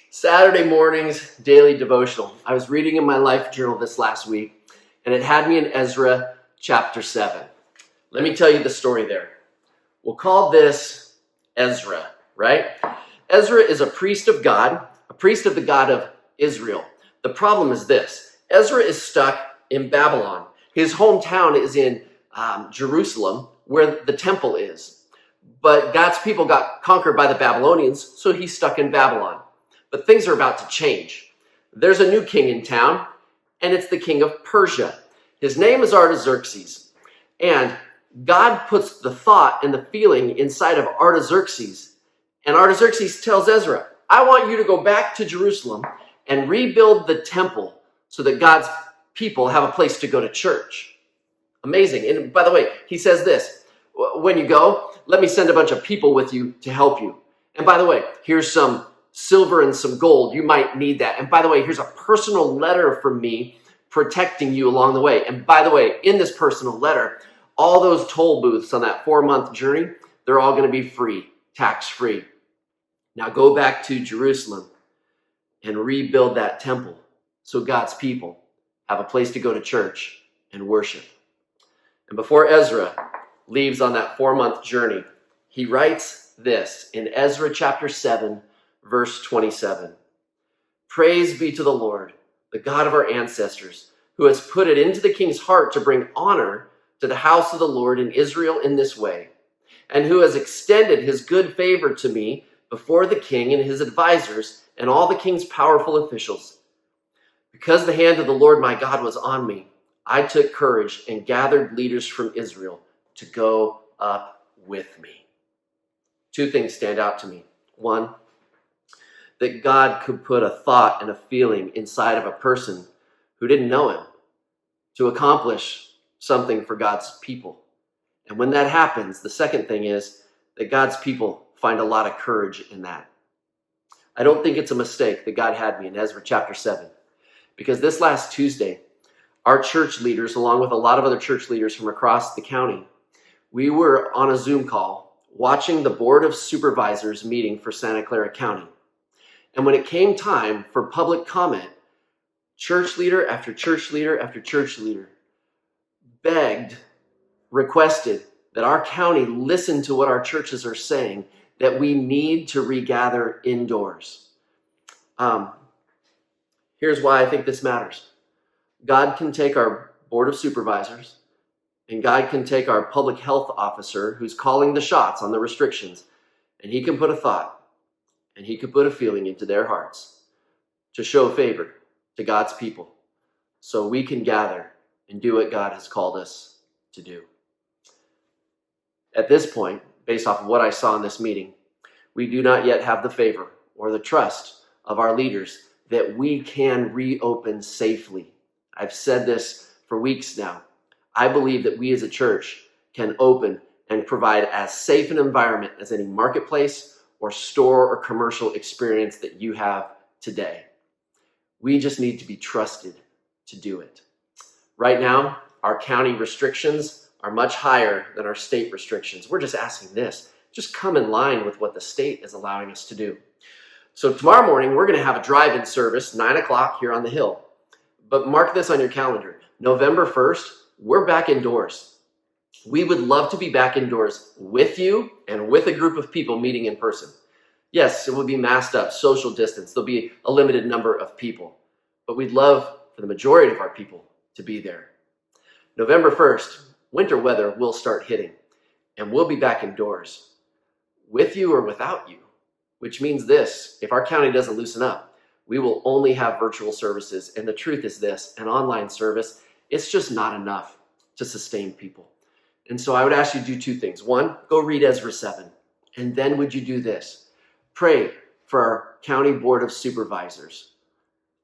Saturday mornings, daily devotional. I was reading in my life journal this last week, and it had me in Ezra chapter 7. Let me tell you the story there. We'll call this Ezra, right? Ezra is a priest of God, a priest of the God of Israel. The problem is this. Ezra is stuck in Babylon. His hometown is in Jerusalem, where the temple is. But God's people got conquered by the Babylonians, so he's stuck in Babylon. But things are about to change. There's a new king in town, and it's the king of Persia. His name is Artaxerxes. And God puts the thought and the feeling inside of Artaxerxes. And Artaxerxes tells Ezra, I want you to go back to Jerusalem and rebuild the temple so that God's people have a place to go to church. Amazing. And by the way, he says this, when you go, let me send a bunch of people with you to help you. And by the way, here's some silver and some gold. You might need that. And by the way, here's a personal letter from me protecting you along the way. And by the way, in this personal letter, all those toll booths on that 4-month journey, they're all going to be free, tax-free. Now go back to Jerusalem and rebuild that temple so God's people have a place to go to church and worship. And before Ezra leaves on that 4-month journey, he writes this in Ezra chapter 7, verse 27. Praise be to the Lord, the God of our ancestors, who has put it into the king's heart to bring honor to the house of the Lord in Israel in this way, and who has extended his good favor to me before the king and his advisors and all the king's powerful officials. Because the hand of the Lord my God was on me, I took courage and gathered leaders from Israel to go up with me. 2 things stand out to me. 1, that God could put a thought and a feeling inside of a person who didn't know him to accomplish something for God's people. And when that happens, the second thing is that God's people find a lot of courage in that. I don't think it's a mistake that God had me in Ezra chapter 7, because this last Tuesday, our church leaders, along with a lot of other church leaders from across the county, we were on a Zoom call watching the Board of Supervisors meeting for Santa Clara County. And when it came time for public comment, church leader after church leader after church leader begged, requested that our county listen to what our churches are saying, that we need to regather indoors. Here's why I think this matters. God can take our Board of Supervisors, and God can take our public health officer who's calling the shots on the restrictions, and he can put a thought and he could put a feeling into their hearts to show favor to God's people so we can gather and do what God has called us to do. At this point, based off of what I saw in this meeting, we do not yet have the favor or the trust of our leaders that we can reopen safely. I've said this for weeks now. I believe that we as a church can open and provide as safe an environment as any marketplace or store or commercial experience that you have today. We just need to be trusted to do it. Right now, our county restrictions are much higher than our state restrictions. We're just asking this. Just come in line with what the state is allowing us to do. So tomorrow morning, we're going to have a drive-in service, 9 o'clock here on the Hill. But mark this on your calendar. November 1st, we're back indoors. We would love to be back indoors with you and with a group of people meeting in person. Yes, it will be masked up, social distance. There'll be a limited number of people. But we'd love for the majority of our people to be there. November 1st, winter weather will start hitting, and we'll be back indoors with you or without you, which means this: if our county doesn't loosen up, we will only have virtual services. And the truth is this: an online service, it's just not enough to sustain people. And so I would ask you to do 2 things. 1, go read Ezra 7. And then would you do this? Pray for our county board of supervisors.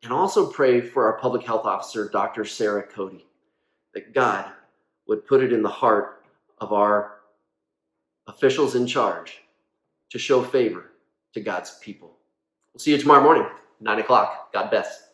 And also pray for our public health officer, Dr. Sarah Cody, that God would put it in the heart of our officials in charge to show favor to God's people. We'll see you tomorrow morning, 9 o'clock. God bless.